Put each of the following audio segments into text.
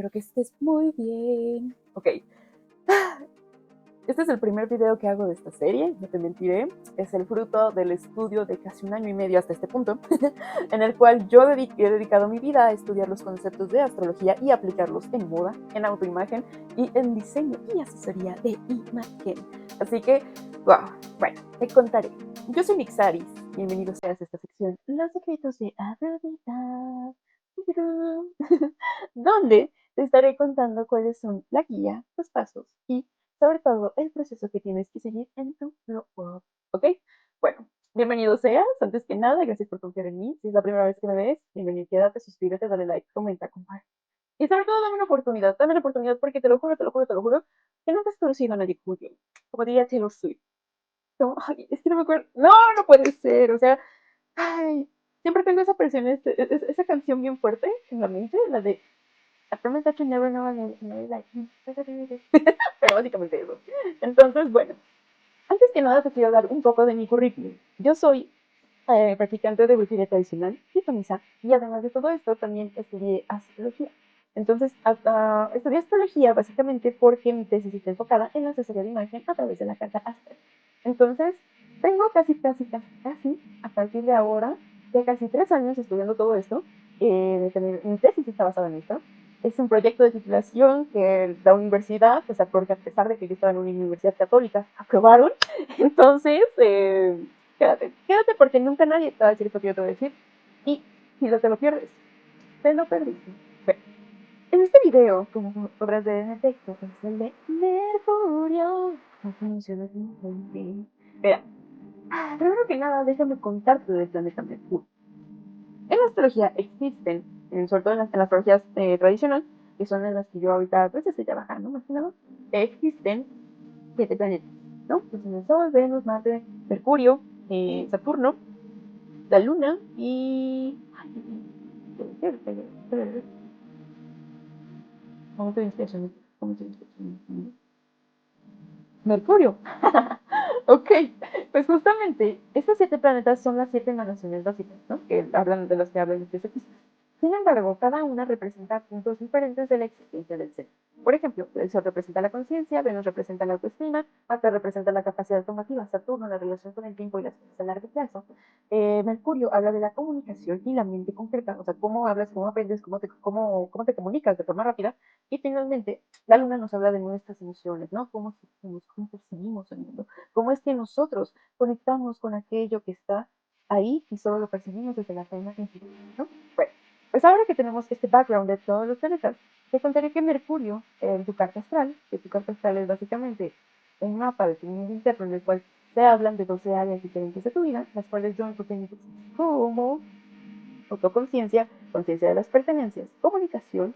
espero que estés muy bien. Ok, este es el primer video que hago de esta serie, no te mentiré. Es el fruto del estudio de casi 1 año y medio hasta este punto, en el cual yo he dedicado mi vida a estudiar los conceptos de astrología y aplicarlos en moda, en autoimagen y en diseño y asesoría de imagen. Así que, wow, bueno, te contaré. Yo soy Nixaris, bienvenido seas a esta sección, Los secretos de Afrodita, donde te estaré contando cuáles son la guía, los pasos y sobre todo el proceso que tienes que seguir en tu glow up, ¿ok? Bueno, bienvenido seas, antes que nada, gracias por confiar en mí. Si es la primera vez que me ves, bienvenido, quédate, suscríbete, dale like, comenta, comparte. Y sobre todo, dame una oportunidad, porque te lo juro, que nunca has conocido a nadie como yo. Como diría Taylor Swift. Como, ay, es que no me acuerdo, no puede ser, o sea, ay, siempre tengo esa presión, esa canción bien fuerte en la mente, la de I promise that you never know again, like me. Pero básicamente eso. Entonces, bueno, antes que nada te quiero dar un poco de mi currículum. Yo soy practicante de brujería tradicional, pitonisa, y además de todo esto también estudié astrología. Entonces, estudié astrología básicamente porque mi tesis está enfocada en la asesoría de imagen a través de la carta astral. Entonces, tengo casi, a partir de ahora, ya casi 3 años estudiando todo esto. Mi tesis está basada en esto. Es un proyecto de titulación que la universidad, o sea, porque a pesar de que yo estaba en una universidad católica, aprobaron. Entonces, quédate porque nunca nadie te va a decir esto que yo te voy a decir. Y si no te lo pierdes, te lo perdiste. Bueno, en este video, como podrás ver en el texto, es el de Mercurio. No funciona bien. Mira, primero que nada, déjame contarte del planeta Mercurio. En la astrología existen, sobre todo en la astrología tradicional, que son en las que yo ahorita pues estoy trabajando más que nada, existen 7 planetas, ¿no? Pues en el Sol, Venus, Marte, Mercurio, Saturno, la Luna y... ¿Cómo te inspiración? Mercurio. Ok, pues justamente estos 7 planetas son las 7 emanaciones básicas, ¿no? Que hablan de las que hablan los físicos. Sin embargo, cada una representa puntos diferentes de la existencia del ser. Por ejemplo, el Sol representa la conciencia, Venus representa la autoestima, Marte representa la capacidad automativa, Saturno la relación con el tiempo y las cosas a largo plazo, Mercurio habla de la comunicación y la mente concreta, o sea, cómo hablas, cómo aprendes, cómo te comunicas de forma rápida, y finalmente la Luna nos habla de nuestras emociones, ¿no? Cómo sentimos, cómo percibimos el mundo, cómo es que nosotros conectamos con aquello que está ahí y solo lo percibimos desde la forma infinita, ¿no? Bueno, pues ahora que tenemos este background de todos los planetas, te contaré que Mercurio, en tu carta astral, que tu carta astral es básicamente un mapa de tu mundo interno en el cual se hablan de 12 áreas diferentes de tu vida, las cuales yo enfoqué como autoconciencia, conciencia de las pertenencias, comunicación,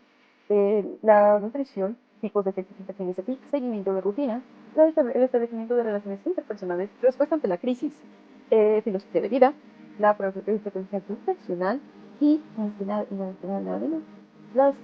la nutrición, tipos de ejercitaciones de seguimiento de rutina, el establecimiento de relaciones interpersonales, respuesta ante la crisis, filosofía de vida, la potencia profesional y las,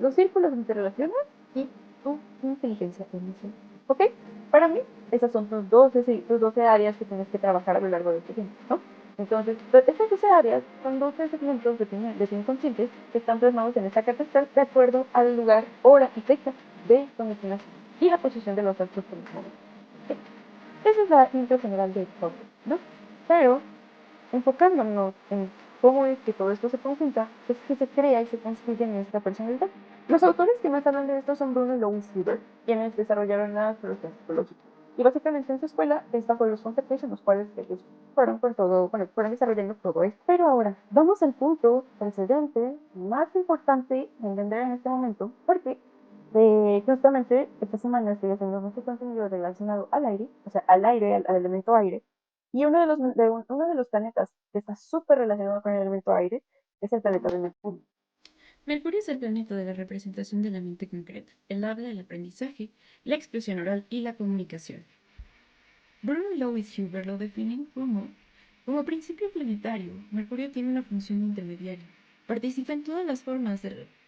los círculos de interrelaciones y tu inteligencia emocional. ¿Ok? Para mí, esas son tus 12 áreas que tienes que trabajar a lo largo de este tiempo, ¿no? Entonces, estas 12 áreas son 12 segmentos de tu inconsciente que están plasmados en esta carta astral de acuerdo al lugar, hora y fecha de donde tienes y la posición de los astros por el momento. ¿Okay? Esa es la intro general de todo, ¿no? Pero, enfocándonos en cómo es que todo esto se conjunta, es que se crea y se construye en nuestra personalidad. Los autores que más hablan de esto son Bruno y Louis Huber, quienes desarrollaron la astrología psicológica. Y básicamente en su escuela es bajo los conceptos en los cuales ellos fueron desarrollando todo esto. Pero ahora, vamos al punto precedente, más importante de entender en este momento, porque justamente esta semana estoy haciendo mucho contenido relacionado al aire, o sea, al elemento aire, y uno de los planetas que está súper relacionado con el elemento aire es el planeta de Mercurio. Mercurio es el planeta de la representación de la mente concreta, el habla, el aprendizaje, la expresión oral y la comunicación. Bruno y Louis Huber lo definen como principio planetario. Mercurio tiene una función intermediaria. Participa en todas las formas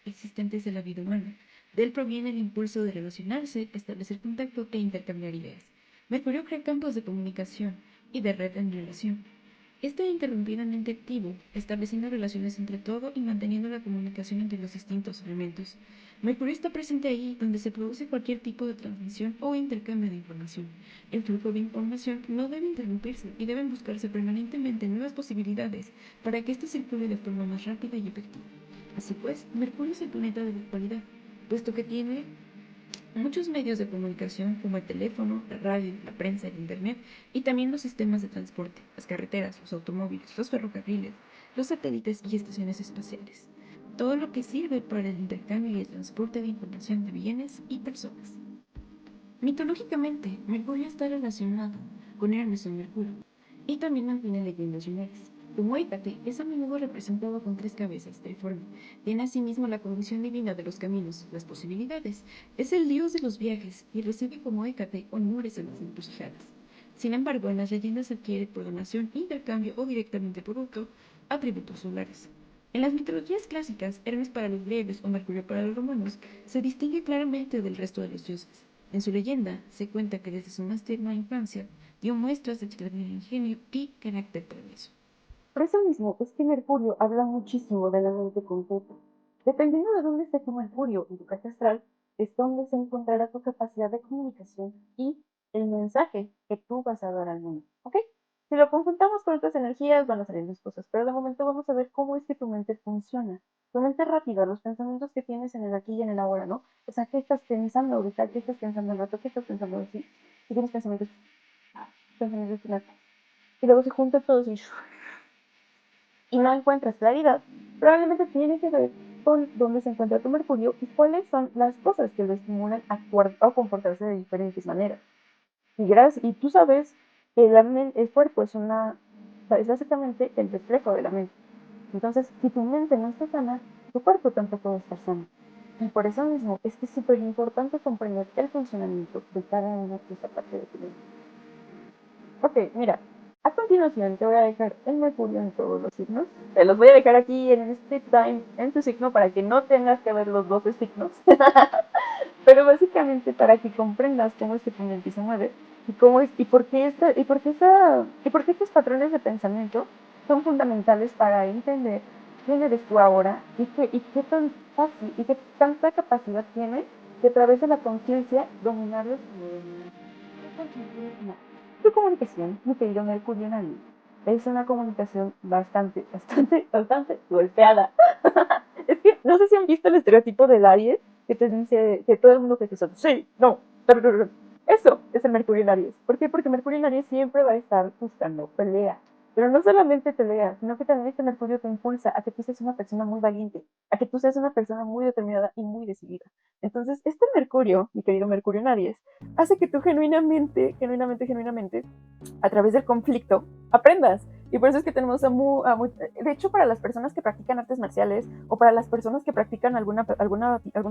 existentes de la vida humana. De él proviene el impulso de relacionarse, establecer contacto e intercambiar ideas. Mercurio crea campos de comunicación y de red en relación. Está interrumpidamente activo, estableciendo relaciones entre todo y manteniendo la comunicación entre los distintos elementos. Mercurio está presente ahí donde se produce cualquier tipo de transmisión o intercambio de información. El flujo de información no debe interrumpirse y deben buscarse permanentemente nuevas posibilidades para que éste circule de forma más rápida y efectiva. Así pues, Mercurio es el planeta de la actualidad, puesto que tiene muchos medios de comunicación como el teléfono, la radio, la prensa, el internet y también los sistemas de transporte, las carreteras, los automóviles, los ferrocarriles, los satélites y estaciones espaciales. Todo lo que sirve para el intercambio y el transporte de información de bienes y personas. Mitológicamente, Mercurio está relacionado con Hermes o Mercurio y también mantiene leyendas lunares. Como Hécate, es a menudo representado con 3 cabezas, triforme. Tiene asimismo la condición divina de los caminos, las posibilidades. Es el dios de los viajes y recibe como Hécate honores en las encrucijadas. Sin embargo, en las leyendas adquiere por donación, intercambio o directamente por hurto atributos solares. En las mitologías clásicas, Hermes para los griegos o Mercurio para los romanos se distingue claramente del resto de los dioses. En su leyenda se cuenta que desde su más tierna infancia dio muestras de extraordinario ingenio y carácter travieso. Por eso mismo es que Mercurio habla muchísimo de la mente completa. Dependiendo de dónde esté tu Mercurio en tu carta astral, es donde se encontrará tu capacidad de comunicación y el mensaje que tú vas a dar al mundo. ¿Ok? Si lo conjuntamos con otras energías, van a salir dos cosas, pero de momento vamos a ver cómo es que tu mente funciona. Tu mente rápida, los pensamientos que tienes en el aquí y en el ahora, ¿no? O sea, ¿qué estás pensando ahorita? ¿Qué estás pensando al rato? ¿Qué estás pensando así? Si tienes pensamientos y luego se junta todo y no encuentras claridad, probablemente tiene que ver con dónde se encuentra tu Mercurio y cuáles son las cosas que lo estimulan a actuar o comportarse de diferentes maneras. Y tú sabes que el cuerpo es básicamente el reflejo de la mente. Entonces, si tu mente no está sana, tu cuerpo tampoco va a estar sano. Y por eso mismo es que es súper importante comprender el funcionamiento de cada una de esta parte de tu mente. Ok, mira, a continuación te voy a dejar el Mercurio en todos los signos. Te los voy a dejar aquí en este time en tu signo para que no tengas que ver los 12 signos. Pero básicamente para que comprendas cómo es que tu mente se mueve y cómo es y por qué estos patrones de pensamiento son fundamentales para entender quién eres tú ahora y qué tan fácil y qué tanta capacidad tienes de a través de la conciencia dominar los tu comunicación, mi querido Mercurio Navi, es una comunicación bastante golpeada. Es que no sé si han visto el estereotipo del Aries que te dice que todo el mundo te son sí, no. Eso es el Mercurio en Aries. ¿Por qué? Porque Mercurio en Aries siempre va a estar buscando pelea. Pero no solamente pelea, sino que también este Mercurio te impulsa a que tú seas una persona muy valiente, a que tú seas una persona muy determinada y muy decidida. Entonces, este Mercurio, mi querido Mercurio en Aries, hace que tú genuinamente, a través del conflicto, aprendas. Y por eso es que tenemos de hecho, para las personas que practican artes marciales o para las personas que practican algún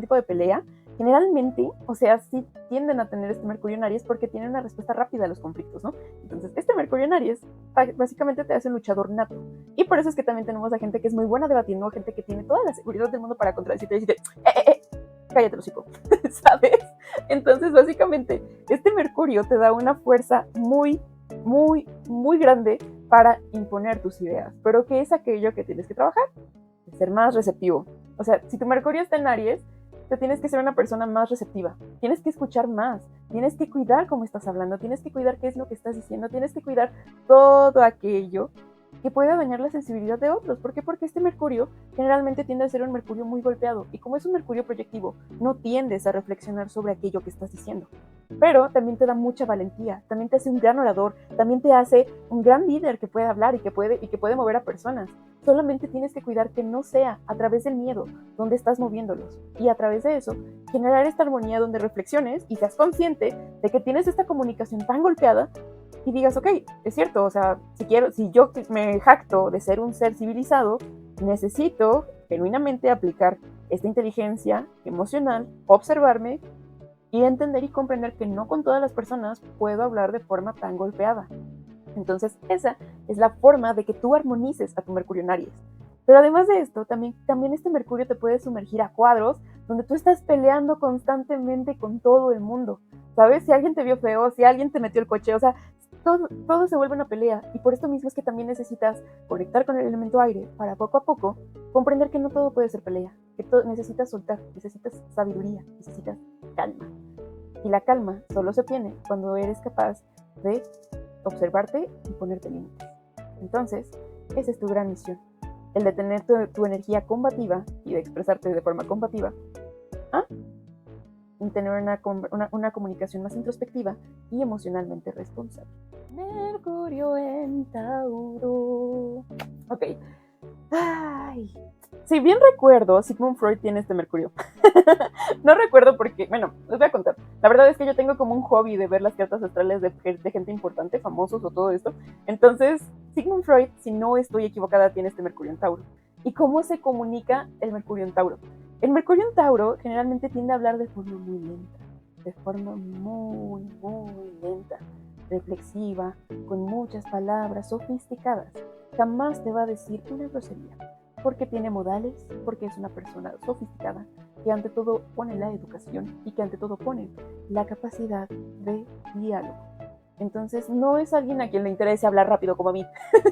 tipo de pelea, generalmente, o sea, sí tienden a tener este Mercurio en Aries porque tienen una respuesta rápida a los conflictos, ¿no? Entonces, este Mercurio en Aries básicamente te hace un luchador nato. Y por eso es que también tenemos a gente que es muy buena debatiendo, a gente que tiene toda la seguridad del mundo para contradecirte y decirte, cállate, hocico, ¿sabes? Entonces, básicamente, este Mercurio te da una fuerza muy grande para imponer tus ideas. Pero ¿qué es aquello que tienes que trabajar? Ser más receptivo. O sea, si tu Mercurio está en Aries, te tienes que ser una persona más receptiva. Tienes que escuchar más. Tienes que cuidar cómo estás hablando. Tienes que cuidar qué es lo que estás diciendo. Tienes que cuidar todo aquello que pueda dañar la sensibilidad de otros. ¿Por qué? Porque este Mercurio generalmente tiende a ser un Mercurio muy golpeado. Y como es un Mercurio proyectivo, no tiendes a reflexionar sobre aquello que estás diciendo. Pero también te da mucha valentía, también te hace un gran orador, también te hace un gran líder que puede hablar y que puede mover a personas. Solamente tienes que cuidar que no sea a través del miedo donde estás moviéndolos. Y a través de eso, generar esta armonía donde reflexiones y seas consciente de que tienes esta comunicación tan golpeada y digas, ok, es cierto, o sea, si yo me jacto de ser un ser civilizado, necesito genuinamente aplicar esta inteligencia emocional, observarme y entender y comprender que no con todas las personas puedo hablar de forma tan golpeada. Entonces, esa es la forma de que tú armonices a tu Mercurio en Aries. Pero además de esto, también este Mercurio te puede sumergir a cuadros donde tú estás peleando constantemente con todo el mundo. ¿Sabes? Si alguien te vio feo, si alguien te metió el coche, o sea, todo se vuelve una pelea, y por esto mismo es que también necesitas conectar con el elemento aire para poco a poco comprender que no todo puede ser pelea, que necesitas soltar, necesitas sabiduría, necesitas calma. Y la calma solo se obtiene cuando eres capaz de observarte y ponerte límites. Entonces, esa es tu gran misión, el de tener tu energía combativa y de expresarte de forma combativa, y tener una comunicación más introspectiva y emocionalmente responsable. Mercurio en Tauro. Ok. Ay. Si bien recuerdo, Sigmund Freud tiene este Mercurio. No recuerdo porque, bueno, les voy a contar. La verdad es que yo tengo como un hobby de ver las cartas astrales de gente importante, famosos o todo esto. Entonces, Sigmund Freud, si no estoy equivocada, tiene este Mercurio en Tauro. ¿Y cómo se comunica el Mercurio en Tauro? El Mercurio en Tauro generalmente tiende a hablar de forma muy lenta, de forma muy, muy lenta, reflexiva, con muchas palabras sofisticadas. Jamás te va a decir una grosería, porque tiene modales, porque es una persona sofisticada, que ante todo pone la educación y que ante todo pone la capacidad de diálogo. Entonces no es alguien a quien le interese hablar rápido como a mí,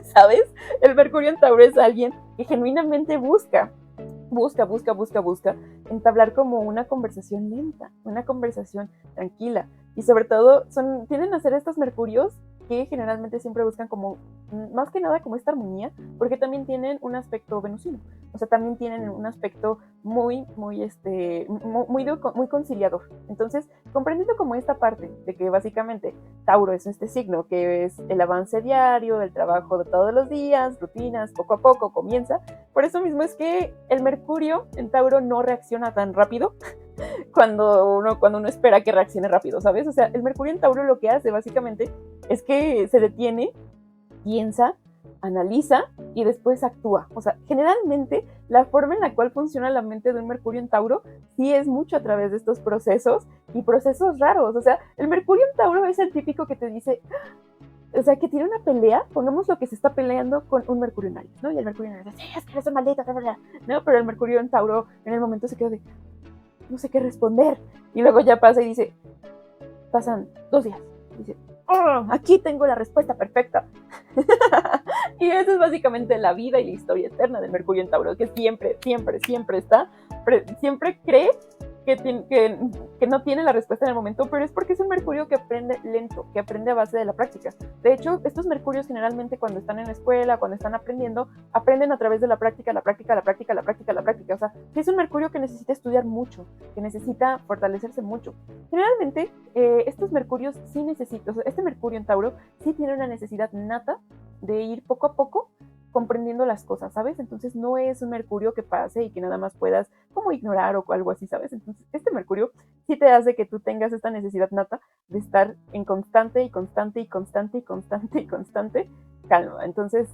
¿sabes? El Mercurio en Tauro es alguien que genuinamente busca entablar como una conversación lenta, una conversación tranquila. Y sobre todo, tienden a ser estos mercurios que generalmente siempre buscan como, más que nada como esta armonía, porque también tienen un aspecto venusino. O sea, también tienen un aspecto muy conciliador. Entonces, comprendiendo como esta parte de que básicamente Tauro es este signo que es el avance diario, el trabajo de todos los días, rutinas, poco a poco comienza. Por eso mismo es que el Mercurio en Tauro no reacciona tan rápido cuando uno espera que reaccione rápido, ¿sabes? O sea, el Mercurio en Tauro lo que hace básicamente es que se detiene, piensa, analiza y después actúa. O sea, generalmente la forma en la cual funciona la mente de un Mercurio en Tauro sí es mucho a través de estos procesos y procesos raros. O sea, el Mercurio en Tauro es el típico que te dice, o sea, que tiene una pelea, pongamos lo que se está peleando con un Mercurio en Aries, ¿no? Y el Mercurio en Aries dice, sí, es que eres un maldito, bla, bla, bla, ¿no? Pero el Mercurio en Tauro en el momento se queda de, no sé qué responder. Y luego ya pasa y dice, pasan 2 días. Y dice, oh, aquí tengo la respuesta perfecta. Y eso es básicamente la vida y la historia eterna del Mercurio en Tauro, que siempre está, siempre cree que no tiene la respuesta en el momento, pero es porque es un Mercurio que aprende lento, que aprende a base de la práctica. De hecho, estos Mercurios generalmente cuando están en la escuela, cuando están aprendiendo, aprenden a través de la práctica. O sea, es un Mercurio que necesita estudiar mucho, que necesita fortalecerse mucho. Generalmente, estos Mercurios sí necesitan, o sea, este Mercurio en Tauro sí tiene una necesidad nata de ir poco a poco comprendiendo las cosas, ¿sabes? Entonces no es un Mercurio que pase y que nada más puedas como ignorar o algo así, ¿sabes? Entonces este Mercurio sí te hace que tú tengas esta necesidad nata de estar en constante calma. Entonces,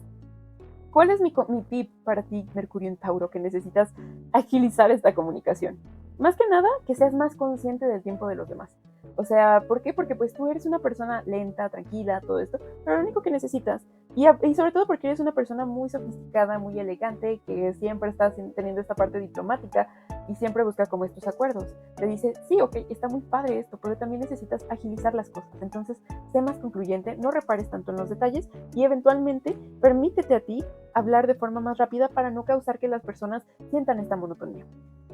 ¿cuál es mi tip para ti, Mercurio en Tauro, que necesitas agilizar esta comunicación? Más que nada, que seas más consciente del tiempo de los demás. O sea, ¿por qué? Porque pues tú eres una persona lenta, tranquila, todo esto, pero lo único que necesitas, y sobre todo porque eres una persona muy sofisticada, muy elegante, que siempre estás teniendo esta parte diplomática y siempre busca como estos acuerdos. Te dice, sí, ok, está muy padre esto, pero también necesitas agilizar las cosas. Entonces, sé más concluyente, no repares tanto en los detalles y eventualmente permítete a ti hablar de forma más rápida para no causar que las personas sientan esta monotonía.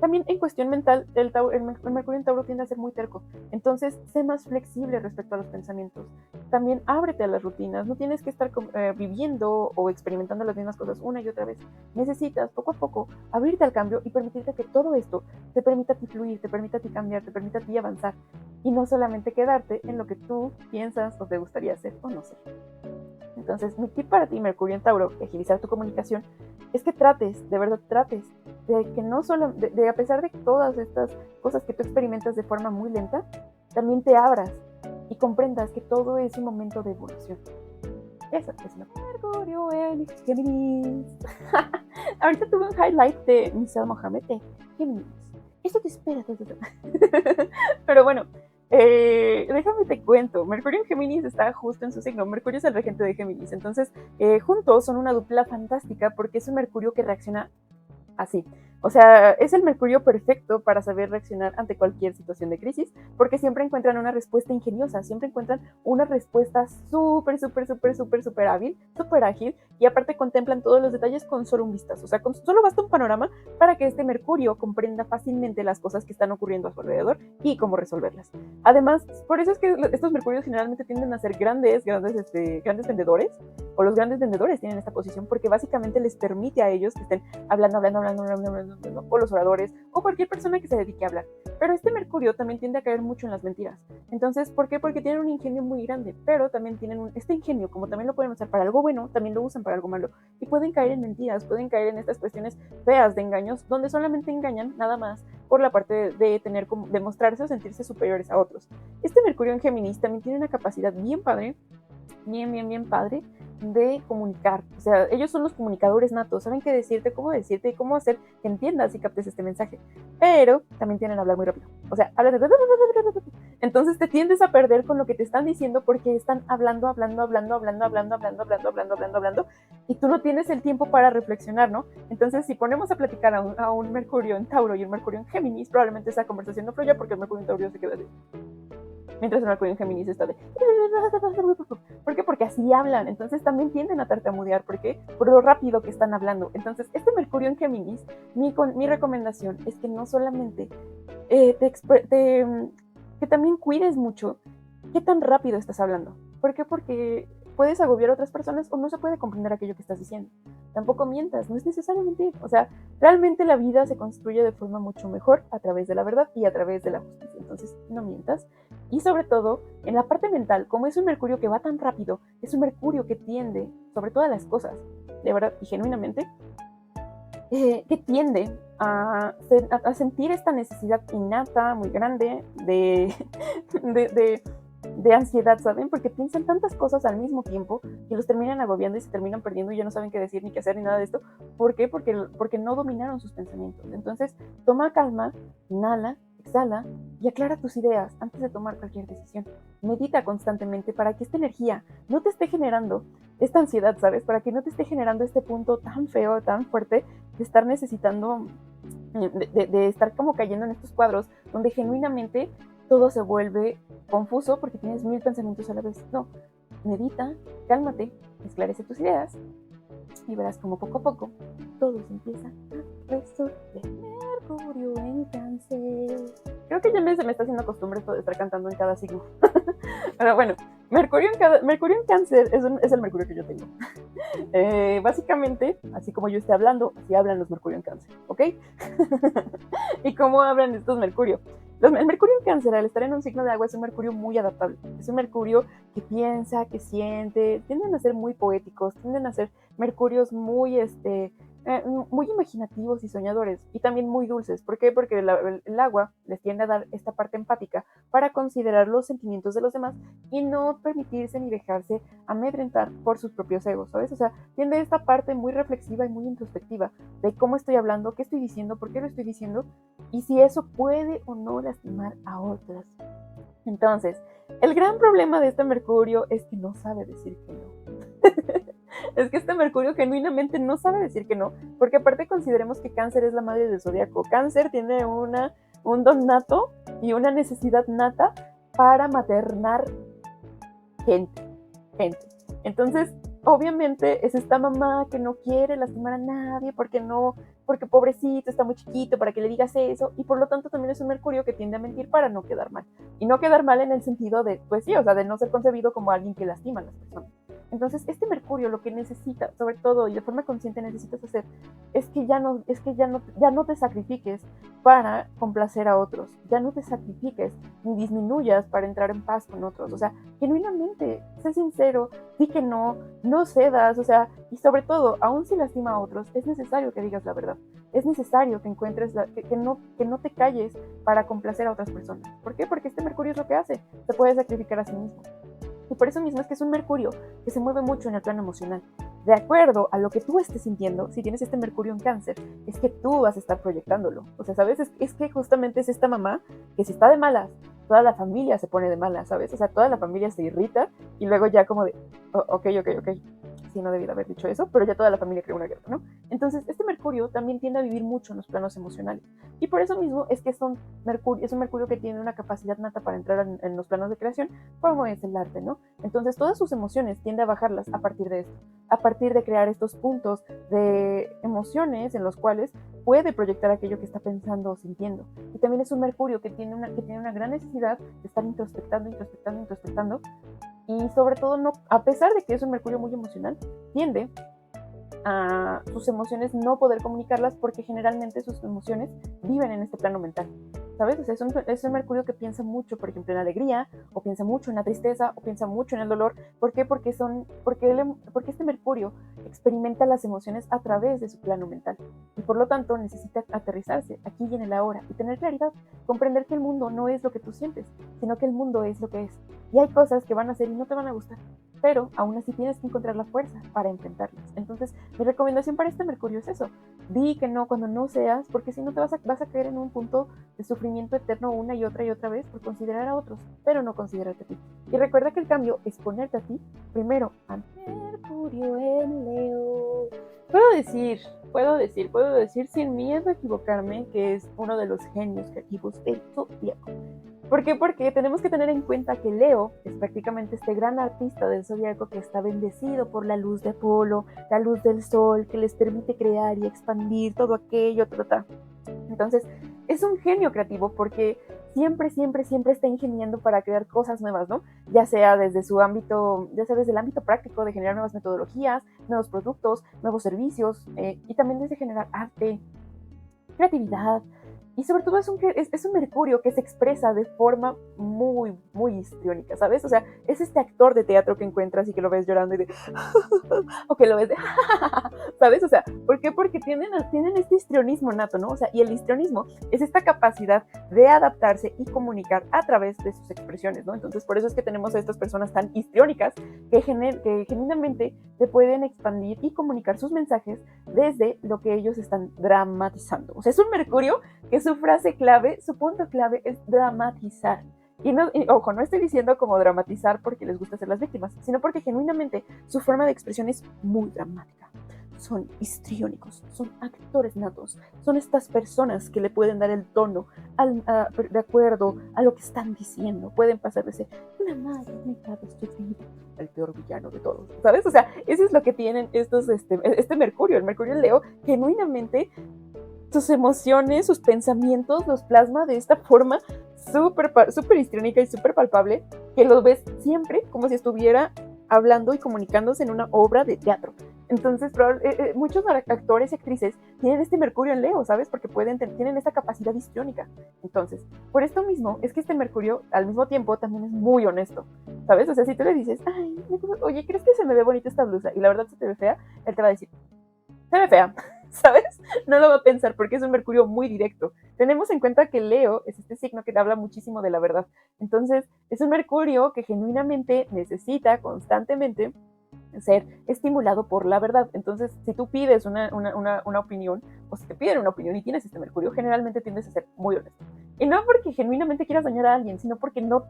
También en cuestión mental, el Mercurio en Tauro tiende a ser muy terco, entonces sé más flexible respecto a los pensamientos. También ábrete a las rutinas, no tienes que estar viviendo o experimentando las mismas cosas una y otra vez. Necesitas poco a poco abrirte al cambio y permitirte que todo esto te permita a ti fluir, te permita a ti cambiar, te permita a ti avanzar y no solamente quedarte en lo que tú piensas o te gustaría hacer o no ser. Entonces, mi tip para ti, Mercurio en Tauro, de agilizar tu comunicación, es que trates, de verdad trates, de que no solo, de a pesar de todas estas cosas que tú experimentas de forma muy lenta, también te abras y comprendas que todo es un momento de evolución. Eso es Mercurio en Géminis. Ahorita tuve un highlight de Misal Mohamed de Géminis. Esto te espera. Pero bueno, déjame te cuento, Mercurio en Géminis está justo en su signo, Mercurio es el regente de Géminis, entonces juntos son una dupla fantástica porque es un Mercurio que reacciona así, O sea, es el Mercurio perfecto para saber reaccionar ante cualquier situación de crisis, porque siempre encuentran una respuesta ingeniosa, siempre encuentran una respuesta súper hábil, súper ágil, y aparte contemplan todos los detalles con solo un vistazo. O sea, solo basta un panorama para que este Mercurio comprenda fácilmente las cosas que están ocurriendo a su alrededor y cómo resolverlas. Además, por eso es que estos Mercurios generalmente tienden a ser grandes vendedores, o los grandes vendedores tienen esta posición, porque básicamente les permite a ellos que estén hablando, o los oradores, o cualquier persona que se dedique a hablar. Pero este Mercurio también tiende a caer mucho en las mentiras. Entonces, ¿por qué? Porque tienen un ingenio muy grande, pero también tienen este ingenio, como también lo pueden usar para algo bueno, también lo usan para algo malo, y pueden caer en mentiras, pueden caer en estas cuestiones feas de engaños, donde solamente engañan nada más por la parte de tener, de mostrarse o sentirse superiores a otros. Este Mercurio en Géminis también tiene una capacidad bien padre, bien padre, de comunicar. O sea, ellos son los comunicadores natos, saben qué decirte, y cómo hacer que entiendas y captes este mensaje. Pero también tienen a hablar muy rápido. O sea, hablan de... Entonces te tiendes a perder con lo que te están diciendo porque están hablando, y tú no tienes el tiempo para reflexionar, ¿no? Entonces, si ponemos a platicar a un Mercurio en Tauro y un Mercurio en Géminis, probablemente esa conversación no fluya porque el Mercurio en Tauro se queda así. Mientras el Mercurio en Géminis está de... ¿Por qué? Porque así hablan. Entonces también tienden a tartamudear. ¿Por qué? Por lo rápido que están hablando. Entonces, este Mercurio en Géminis, mi recomendación es que no solamente que también cuides mucho qué tan rápido estás hablando. ¿Por qué? Porque puedes agobiar a otras personas o no se puede comprender aquello que estás diciendo. Tampoco mientas, no es necesario mentir. O sea, realmente la vida se construye de forma mucho mejor a través de la verdad y a través de la justicia. Entonces, no mientas. Y sobre todo, en la parte mental, como es un Mercurio que va tan rápido, es un Mercurio que tiende, sobre todas las cosas, de verdad y genuinamente, que tiende a sentir esta necesidad innata, muy grande, de ansiedad, ¿saben? Porque piensan tantas cosas al mismo tiempo que los terminan agobiando y se terminan perdiendo y ya no saben qué decir, ni qué hacer, ni nada de esto. ¿Por qué? Porque no dominaron sus pensamientos. Entonces, toma calma, inhala, exhala y aclara tus ideas antes de tomar cualquier decisión. Medita constantemente para que esta energía no te esté generando esta ansiedad, ¿sabes? Para que no te esté generando este punto tan feo, tan fuerte de estar necesitando, de estar como cayendo en estos cuadros donde genuinamente todo se vuelve confuso porque tienes 1000 pensamientos a la vez. No, medita, cálmate, esclarece tus ideas y verás como poco a poco todo se empieza a resolver. Mercurio en Cáncer. Creo que ya se me está haciendo costumbre esto de estar cantando en cada signo. Pero bueno, Mercurio en Cáncer es el Mercurio que yo tengo. Básicamente, así como yo esté hablando, así hablan los Mercurio en Cáncer, ¿ok? ¿Y cómo hablan estos Mercurio? El Mercurio en Cáncer, al estar en un signo de agua, es un Mercurio muy adaptable. Es un Mercurio que piensa, que siente, tienden a ser muy poéticos, tienden a ser Mercurios muy, muy imaginativos y soñadores, y también muy dulces. ¿Por qué? Porque el agua les tiende a dar esta parte empática para considerar los sentimientos de los demás y no permitirse ni dejarse amedrentar por sus propios egos, ¿sabes? O sea, tiende esta parte muy reflexiva y muy introspectiva de cómo estoy hablando, qué estoy diciendo, por qué lo estoy diciendo y si eso puede o no lastimar a otras. Entonces, el gran problema de este Mercurio es que no sabe decir que no. Es que este Mercurio genuinamente no sabe decir que no, porque aparte consideremos que Cáncer es la madre del zodiaco. Cáncer tiene un don nato y una necesidad nata para maternar gente. Entonces, obviamente es esta mamá que no quiere lastimar a nadie porque pobrecito, está muy chiquito para que le digas eso, y por lo tanto también es un Mercurio que tiende a mentir para no quedar mal. Y no quedar mal en el sentido de, pues sí, o sea, de no ser concebido como alguien que lastima a las personas. Entonces, este Mercurio lo que necesita, sobre todo y de forma consciente necesitas hacer, es que ya no te sacrifiques para complacer a otros, ya no te sacrifiques ni disminuyas para entrar en paz con otros. O sea, genuinamente, sé sincero, di que no cedas, o sea, y sobre todo, aun si lastima a otros, es necesario que digas la verdad. Es necesario que encuentres, que no te calles para complacer a otras personas. ¿Por qué? Porque este Mercurio es lo que hace, se puede sacrificar a sí mismo. Y por eso mismo es que es un Mercurio que se mueve mucho en el plano emocional. De acuerdo a lo que tú estés sintiendo, si tienes este Mercurio en Cáncer, es que tú vas a estar proyectándolo. O sea, ¿sabes? Es que justamente es esta mamá que si está de malas, toda la familia se pone de malas, ¿sabes? O sea, toda la familia se irrita y luego ya como de, ok, sí, no debí de haber dicho eso, pero ya toda la familia creó una guerra, ¿no? Entonces, este Mercurio también tiende a vivir mucho en los planos emocionales. Y por eso mismo es que es un Mercurio que tiene una capacidad nata para entrar en los planos de creación, como es el arte, ¿no? Entonces, todas sus emociones tiende a bajarlas a partir de esto, a partir de crear estos puntos de emociones en los cuales puede proyectar aquello que está pensando o sintiendo. Y también es un Mercurio que tiene una gran necesidad de estar introspectando, y sobre todo, no, a pesar de que es un Mercurio muy emocional, tiende a sus emociones no poder comunicarlas porque generalmente sus emociones viven en este plano mental. ¿Sabes? O sea, es un Mercurio que piensa mucho, por ejemplo, en la alegría, o piensa mucho en la tristeza, o piensa mucho en el dolor. ¿Por qué? Porque este Mercurio experimenta las emociones a través de su plano mental. Y por lo tanto necesita aterrizarse aquí y en el ahora y tener claridad, comprender que el mundo no es lo que tú sientes, sino que el mundo es lo que es. Y hay cosas que van a ser y no te van a gustar, pero aún así tienes que encontrar la fuerza para enfrentarlas. Entonces, mi recomendación para este Mercurio es eso. Di que no cuando no seas, porque si no vas a caer en un punto de sufrimiento eterno una y otra vez por considerar a otros, pero no considerarte a ti. Y recuerda que el cambio es ponerte a ti primero a Mercurio en Leo. Puedo decir sin miedo a equivocarme que es uno de los genios creativos del zodiaco. ¿Por qué? Porque tenemos que tener en cuenta que Leo es prácticamente este gran artista del zodiaco que está bendecido por la luz de Apolo, la luz del sol, que les permite crear y expandir todo aquello, Entonces, es un genio creativo porque siempre está ingeniando para crear cosas nuevas, ¿no? Ya sea desde su ámbito, ya sea desde el ámbito práctico de generar nuevas metodologías, nuevos productos, nuevos servicios, y también desde generar arte, creatividad. Y sobre todo es un Mercurio que se expresa de forma muy histriónica, ¿sabes? O sea, es este actor de teatro que encuentras y que lo ves llorando y de... o que lo ves de... ¿sabes? O sea, ¿por qué? Porque tienen este histrionismo nato, ¿no? O sea, y el histrionismo es esta capacidad de adaptarse y comunicar a través de sus expresiones, ¿no? Entonces, por eso es que tenemos a estas personas tan histriónicas que genuinamente se pueden expandir y comunicar sus mensajes desde lo que ellos están dramatizando. O sea, es un Mercurio que su frase clave, su punto clave es dramatizar. Y ojo, no estoy diciendo como dramatizar porque les gusta ser las víctimas, sino porque genuinamente su forma de expresión es muy dramática. Son histriónicos, son actores natos, son estas personas que le pueden dar el tono de acuerdo a lo que están diciendo. Pueden pasar de ser una madre, el peor villano de todos, ¿sabes? O sea, eso es lo que tienen este Mercurio, el Mercurio en Leo, genuinamente sus emociones, sus pensamientos los plasma de esta forma súper histriónica y súper palpable, que lo ves siempre como si estuviera hablando y comunicándose en una obra de teatro. Entonces, muchos actores y actrices tienen este Mercurio en Leo, ¿sabes? Porque tienen esta capacidad histriónica. Entonces, por esto mismo, es que este Mercurio, al mismo tiempo, también es muy honesto, ¿sabes? O sea, si tú le dices, ay, oye, ¿crees que se me ve bonita esta blusa? Y la verdad se te ve fea, él te va a decir, se ve fea, ¿sabes? No lo va a pensar porque es un Mercurio muy directo. Tenemos en cuenta que Leo es este signo que habla muchísimo de la verdad. Entonces, es un Mercurio que genuinamente necesita constantemente ser estimulado por la verdad. Entonces, si tú pides una opinión, o si te piden una opinión y tienes este Mercurio, generalmente tiendes a ser muy honesto. Y no porque genuinamente quieras dañar a alguien, sino porque no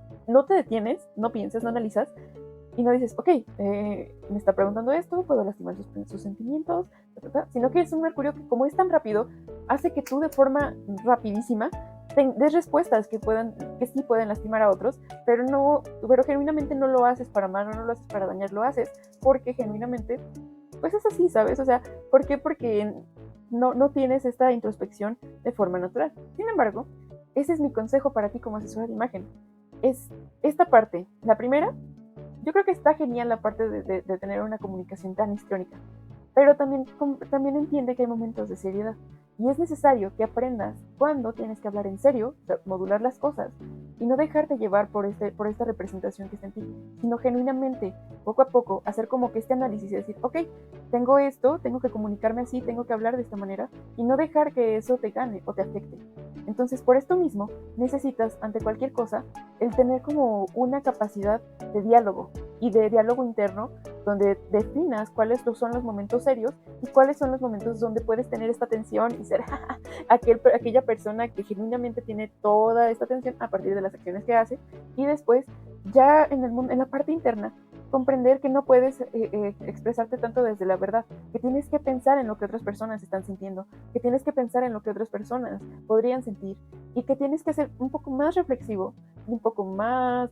te detienes, no piensas, no analizas, y no dices, ok, me está preguntando esto, puedo lastimar sus sentimientos, sino que es un Mercurio que, como es tan rápido, hace que tú de forma rapidísima des respuestas que sí pueden lastimar a otros, pero genuinamente no lo haces para mal, no lo haces para dañar, lo haces porque genuinamente, pues es así, ¿sabes? O sea, ¿por qué? Porque no tienes esta introspección de forma natural. Sin embargo, ese es mi consejo para ti como asesora de imagen. Es esta parte. La primera, yo creo que está genial la parte de tener una comunicación tan histriónica, pero también entiende que hay momentos de seriedad y es necesario que aprendas cuándo tienes que hablar en serio, o sea, modular las cosas y no dejarte llevar por esta representación que está en ti, sino genuinamente, poco a poco, hacer como que este análisis y decir, ok, tengo esto, tengo que comunicarme así, tengo que hablar de esta manera y no dejar que eso te gane o te afecte. Entonces, por esto mismo, necesitas, ante cualquier cosa, el tener como una capacidad de diálogo y de diálogo interno donde definas cuáles son los momentos serios y cuáles son los momentos donde puedes tener esta tensión y ser aquella persona que genuinamente tiene toda esta tensión a partir de las acciones que hace, y después ya en la parte interna comprender que no puedes expresarte tanto desde la verdad, que tienes que pensar en lo que otras personas están sintiendo, que tienes que pensar en lo que otras personas podrían sentir y que tienes que ser un poco más reflexivo, un poco más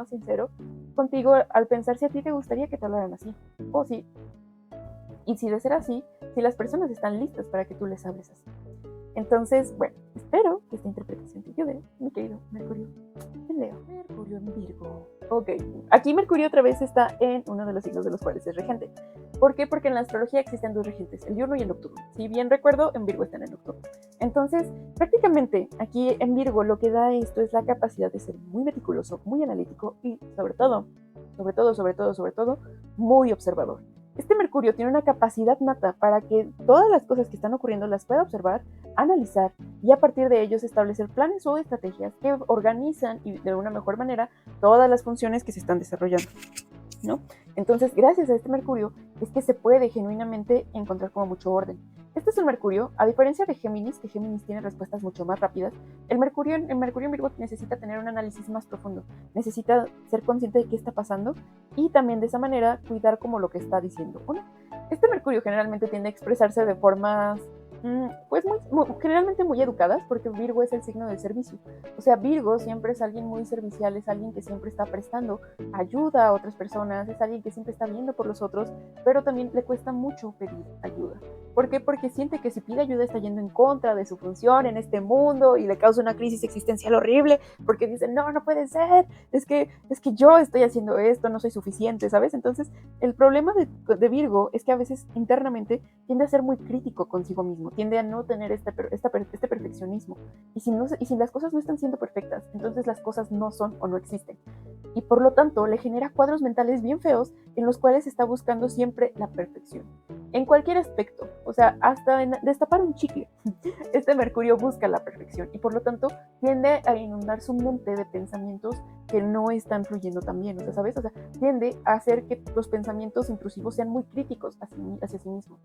sincero contigo al pensar si a ti te gustaría que te hablaran así o sí. Y si de ser así, si las personas están listas para que tú les hables así. Entonces, bueno, espero que esta interpretación te ayude, mi querido Mercurio en Leo. Mercurio en Virgo. Ok, aquí Mercurio otra vez está en uno de los signos de los cuales es regente. ¿Por qué? Porque en la astrología existen dos regentes, el diurno y el nocturno. Si bien recuerdo, en Virgo está en el nocturno. Entonces, prácticamente aquí en Virgo lo que da esto es la capacidad de ser muy meticuloso, muy analítico y sobre todo, muy observador. Este Mercurio tiene una capacidad nata para que todas las cosas que están ocurriendo las pueda observar, analizar y a partir de ellos establecer planes o estrategias que organizan y de una mejor manera todas las funciones que se están desarrollando, ¿no? Entonces, gracias a este Mercurio es que se puede genuinamente encontrar como mucho orden. Este es el Mercurio, a diferencia de Géminis, que Géminis tiene respuestas mucho más rápidas, el Mercurio en Virgo necesita tener un análisis más profundo, necesita ser consciente de qué está pasando y también de esa manera cuidar como lo que está diciendo uno. Este Mercurio generalmente tiende a expresarse de formas pues generalmente muy educadas, porque Virgo es el signo del servicio. O sea, Virgo siempre es alguien muy servicial, es alguien que siempre está prestando ayuda a otras personas, es alguien que siempre está viendo por los otros, pero también le cuesta mucho pedir ayuda. ¿Por qué? Porque siente que si pide ayuda está yendo en contra de su función en este mundo y le causa una crisis existencial horrible, porque dice, no puede ser, es que yo estoy haciendo esto, no soy suficiente, ¿sabes? Entonces, el problema de Virgo es que a veces internamente tiende a ser muy crítico consigo mismo, tiende a no tener este perfeccionismo. Y si las cosas no están siendo perfectas, entonces las cosas no son o no existen. Y por lo tanto le genera cuadros mentales bien feos en los cuales está buscando siempre la perfección. En cualquier aspecto, o sea, hasta en destapar un chicle, este Mercurio busca la perfección y por lo tanto tiende a inundar su mente de pensamientos que no están fluyendo tan bien, o sea, ¿sabes? O sea, tiende a hacer que los pensamientos intrusivos sean muy críticos hacia sí mismo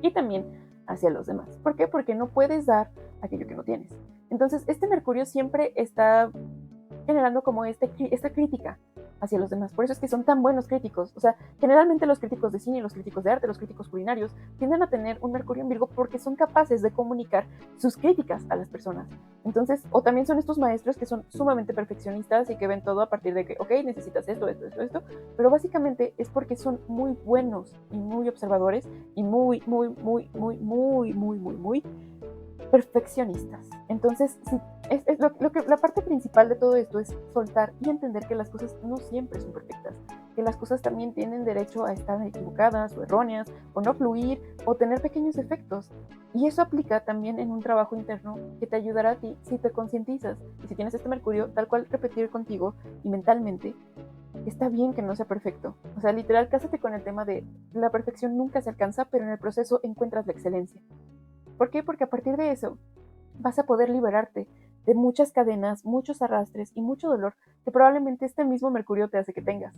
y también hacia los demás. ¿Por qué? Porque no puedes dar aquello que no tienes. Entonces, este Mercurio siempre está generando como esta crítica hacia los demás. Por eso es que son tan buenos críticos. O sea, generalmente los críticos de cine, los críticos de arte, los críticos culinarios, tienden a tener un Mercurio en Virgo porque son capaces de comunicar sus críticas a las personas. Entonces, o también son estos maestros que son sumamente perfeccionistas y que ven todo a partir de que, ok, necesitas esto, pero básicamente es porque son muy buenos y muy observadores y muy perfeccionistas. Entonces, sí, la parte principal de todo esto es soltar y entender que las cosas no siempre son perfectas, que las cosas también tienen derecho a estar equivocadas o erróneas, o no fluir, o tener pequeños efectos. Y eso aplica también en un trabajo interno que te ayudará a ti si te concientizas. Y si tienes este Mercurio, tal cual repetir contigo y mentalmente, está bien que no sea perfecto. O sea, literal, cásate con el tema de la perfección nunca se alcanza, pero en el proceso encuentras la excelencia. ¿Por qué? Porque a partir de eso vas a poder liberarte de muchas cadenas, muchos arrastres y mucho dolor que probablemente este mismo Mercurio te hace que tengas.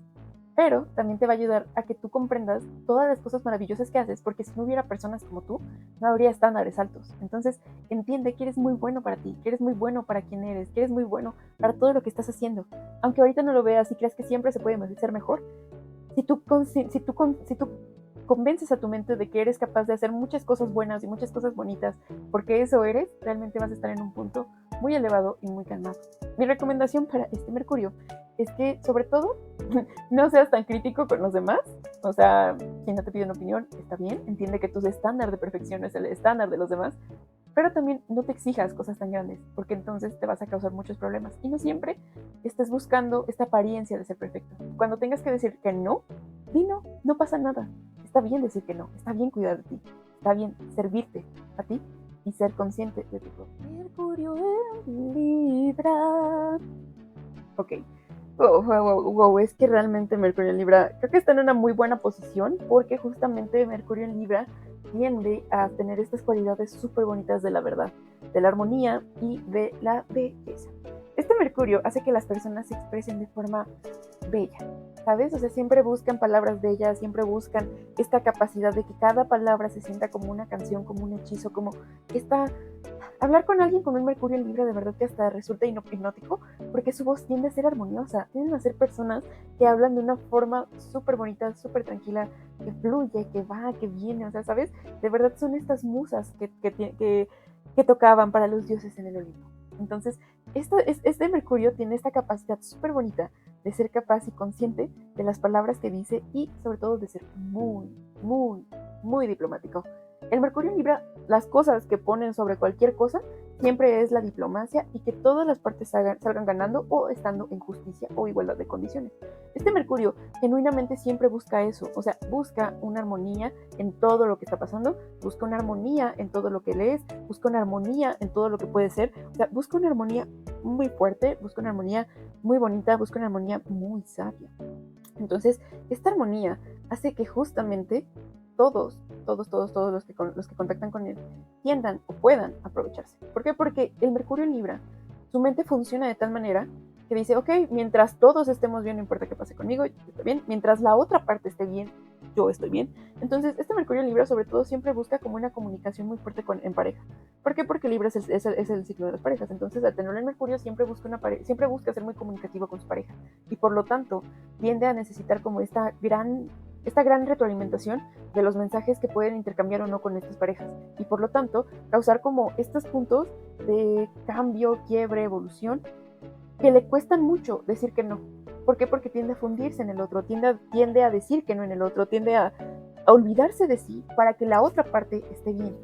Pero también te va a ayudar a que tú comprendas todas las cosas maravillosas que haces, porque si no hubiera personas como tú, no habría estándares altos. Entonces, entiende que eres muy bueno para ti, que eres muy bueno para quien eres, que eres muy bueno para todo lo que estás haciendo. Aunque ahorita no lo veas y creas que siempre se puede ser mejor, si tú convences a tu mente de que eres capaz de hacer muchas cosas buenas y muchas cosas bonitas, porque eso eres, realmente vas a estar en un punto muy elevado y muy calmado. Mi recomendación para este Mercurio es que, sobre todo, no seas tan crítico con los demás. O sea, quien no te pide una opinión, está bien, entiende que tu estándar de perfección es el estándar de los demás, pero también no te exijas cosas tan grandes, porque entonces te vas a causar muchos problemas. Y no siempre estés buscando esta apariencia de ser perfecto. Cuando tengas que decir que no, di no, no pasa nada. Está bien decir que no, está bien cuidar de ti, está bien servirte a ti y ser consciente de tu propio Mercurio en Libra. Ok. Wow, es que realmente Mercurio en Libra creo que está en una muy buena posición porque justamente Mercurio en Libra tiende a tener estas cualidades súper bonitas de la verdad, de la armonía y de la belleza. Este Mercurio hace que las personas se expresen de forma bella, ¿sabes? O sea, siempre buscan palabras bellas, siempre buscan esta capacidad de que cada palabra se sienta como una canción, como un hechizo, como esta Hablar con alguien con un Mercurio en Libra de verdad que hasta resulta hipnótico, porque su voz tiende a ser armoniosa, tienden a ser personas que hablan de una forma súper bonita, súper tranquila, que fluye, que va, que viene, o sea, ¿sabes? De verdad son estas musas que tocaban para los dioses en el Olimpo. Entonces, este Mercurio tiene esta capacidad súper bonita de ser capaz y consciente de las palabras que dice y sobre todo de ser muy, muy, muy diplomático. El Mercurio en Libra, las cosas que ponen sobre cualquier cosa, siempre es la diplomacia y que todas las partes salgan ganando o estando en justicia o igualdad de condiciones. Este Mercurio genuinamente siempre busca eso, o sea, busca una armonía en todo lo que está pasando, busca una armonía en todo lo que lees, busca una armonía en todo lo que puede ser, o sea, busca una armonía muy fuerte, busca una armonía muy bonita, busca una armonía muy sabia. Entonces, esta armonía hace que justamente todos los que contactan con él tiendan o puedan aprovecharse. ¿Por qué? Porque el Mercurio en Libra, su mente funciona de tal manera que dice, ok, mientras todos estemos bien, no importa qué pase conmigo, yo estoy bien. Mientras la otra parte esté bien, yo estoy bien. Entonces, este Mercurio en Libra, sobre todo, siempre busca como una comunicación muy fuerte en pareja. ¿Por qué? Porque Libra es el ciclo de las parejas. Entonces, al tener el Mercurio, siempre busca ser muy comunicativo con su pareja. Y por lo tanto, tiende a necesitar como esta gran retroalimentación de los mensajes que pueden intercambiar o no con estas parejas y por lo tanto causar como estos puntos de cambio, quiebre, evolución que le cuestan mucho decir que no. ¿Por qué? Porque tiende a fundirse en el otro, tiende a decir que no en el otro, tiende a olvidarse de sí para que la otra parte esté bien.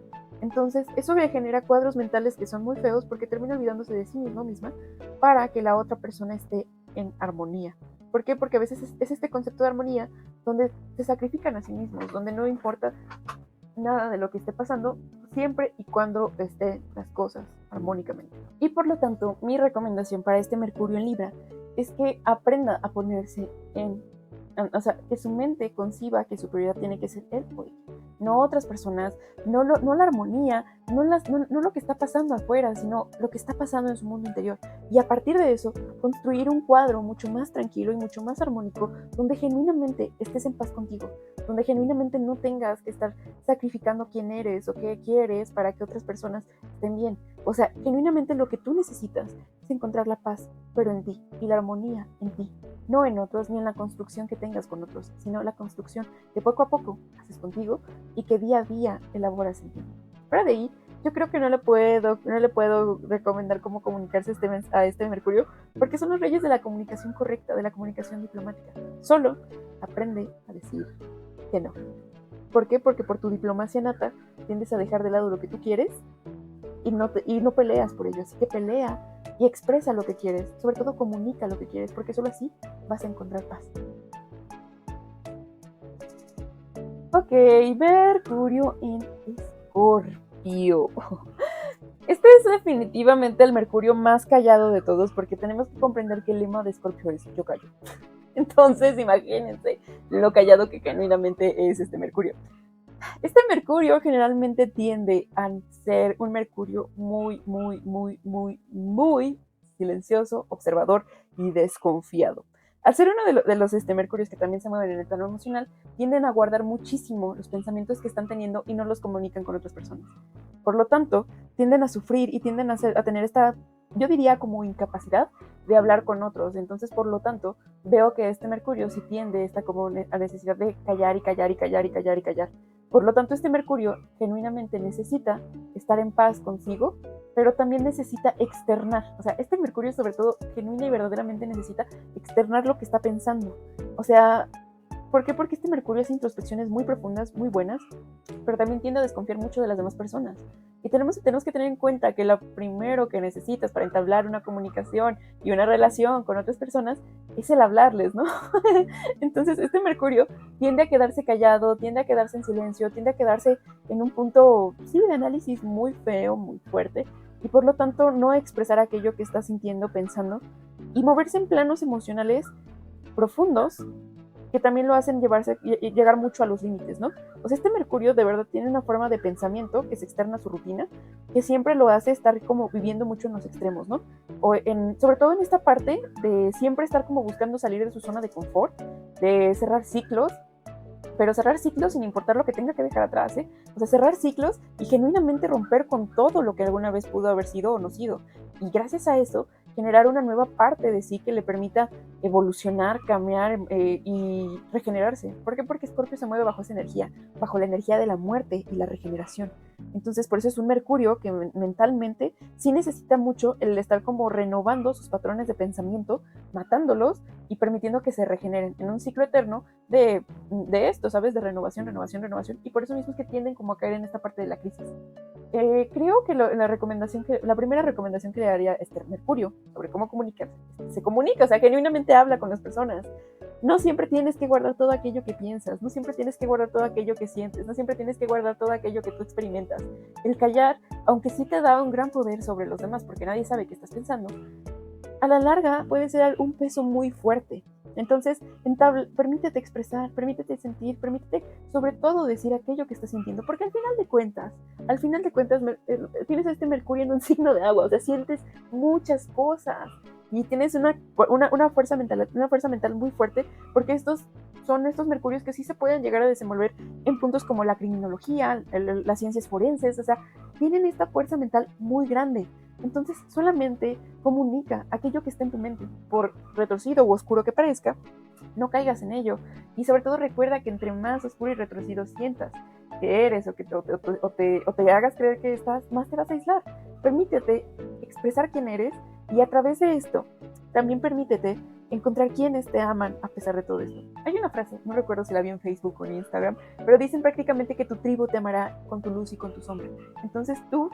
Entonces, eso le genera cuadros mentales que son muy feos porque termina olvidándose de sí misma para que la otra persona esté en armonía. ¿Por qué? Porque a veces es este concepto de armonía donde se sacrifican a sí mismos, donde no importa nada de lo que esté pasando, siempre y cuando estén las cosas armónicamente. Y por lo tanto, mi recomendación para este Mercurio en Libra es que aprenda a ponerse o sea, que su mente conciba que su prioridad tiene que ser él hoy, no otras personas, no la armonía, no lo que está pasando afuera, sino lo que está pasando en su mundo interior. Y a partir de eso, construir un cuadro mucho más tranquilo y mucho más armónico, donde genuinamente estés en paz contigo, donde genuinamente no tengas que estar sacrificando quién eres o qué quieres para que otras personas estén bien. O sea, genuinamente lo que tú necesitas es encontrar la paz, pero en ti, y la armonía en ti, no en otros ni en la construcción que tengas con otros, sino la construcción que poco a poco haces contigo y que día a día elaboras en ti. Fuera de ahí, yo creo que no le puedo recomendar cómo comunicarse a este Mercurio, porque son los reyes de la comunicación correcta, de la comunicación diplomática. Solo aprende a decir que no. ¿Por qué? Porque por tu diplomacia nata tiendes a dejar de lado lo que tú quieres y no peleas por ello. Así que pelea y expresa lo que quieres. Sobre todo comunica lo que quieres, porque solo así vas a encontrar paz. Ok, Mercurio en Escorpio. Este es definitivamente el Mercurio más callado de todos, porque tenemos que comprender que el lema de Escorpio es yo callo. Entonces, imagínense lo callado que genuinamente es este Mercurio. Este Mercurio generalmente tiende a ser un Mercurio muy, muy, muy, muy, muy silencioso, observador y desconfiado. Al ser uno de los Mercurios que también se mueven en el plano emocional, tienden a guardar muchísimo los pensamientos que están teniendo y no los comunican con otras personas. Por lo tanto, tienden a sufrir y tienden a tener esta, yo diría, como incapacidad de hablar con otros. Entonces, por lo tanto, veo que este Mercurio sí tiende esta como a necesidad de callar y callar y callar y callar y callar. Por lo tanto, este Mercurio genuinamente necesita estar en paz consigo, pero también necesita externar. O sea, este Mercurio sobre todo genuina y verdaderamente necesita externar lo que está pensando. O sea, ¿por qué? Porque este Mercurio hace introspecciones muy profundas, muy buenas, pero también tiende a desconfiar mucho de las demás personas. Y tenemos que tener en cuenta que lo primero que necesitas para entablar una comunicación y una relación con otras personas es el hablarles, ¿no? Entonces, este Mercurio tiende a quedarse callado, tiende a quedarse en silencio, tiende a quedarse en un punto, sí, de análisis muy feo, muy fuerte, y por lo tanto no expresar aquello que está sintiendo, pensando, y moverse en planos emocionales profundos que también lo hacen llegar mucho a los límites, ¿no? O sea, este Mercurio de verdad tiene una forma de pensamiento que se externa a su rutina, que siempre lo hace estar como viviendo mucho en los extremos, ¿no? Sobre todo en esta parte de siempre estar como buscando salir de su zona de confort, de cerrar ciclos, pero cerrar ciclos sin importar lo que tenga que dejar atrás, ¿eh? O sea, cerrar ciclos y genuinamente romper con todo lo que alguna vez pudo haber sido o no sido. Y gracias a eso, generar una nueva parte de sí que le permita evolucionar, cambiar y regenerarse. ¿Por qué? Porque Escorpio se mueve bajo esa energía, bajo la energía de la muerte y la regeneración. Entonces, por eso es un Mercurio que mentalmente sí necesita mucho el estar como renovando sus patrones de pensamiento, matándolos y permitiendo que se regeneren en un ciclo eterno de esto, ¿sabes? De renovación, renovación, renovación. Y por eso mismo es que tienden como a caer en esta parte de la crisis. Creo que la primera recomendación que le daría a Mercurio sobre cómo comunicarse, se comunica, o sea, genuinamente habla con las personas. No siempre tienes que guardar todo aquello que piensas, no siempre tienes que guardar todo aquello que sientes, no siempre tienes que guardar todo aquello que tú experimentas. El callar, aunque sí te da un gran poder sobre los demás, porque nadie sabe qué estás pensando, a la larga puede ser un peso muy fuerte. Entonces, permítete expresar, permítete sentir, permítete sobre todo decir aquello que estás sintiendo, porque al final de cuentas, tienes a este Mercurio en un signo de agua, o sea, sientes muchas cosas y tienes una fuerza mental muy fuerte, porque son estos mercurios que sí se pueden llegar a desenvolver en puntos como la criminología, las ciencias forenses, o sea, tienen esta fuerza mental muy grande. Entonces, solamente comunica aquello que está en tu mente, por retorcido u oscuro que parezca, no caigas en ello. Y sobre todo recuerda que entre más oscuro y retorcido sientas que eres o te hagas creer que estás, más te vas a aislar. Permítete expresar quién eres y a través de esto también permítete encontrar quienes te aman a pesar de todo esto. Hay una frase, no recuerdo si la vi en Facebook o en Instagram, pero dicen prácticamente que tu tribu te amará con tu luz y con tu sombra. Entonces tú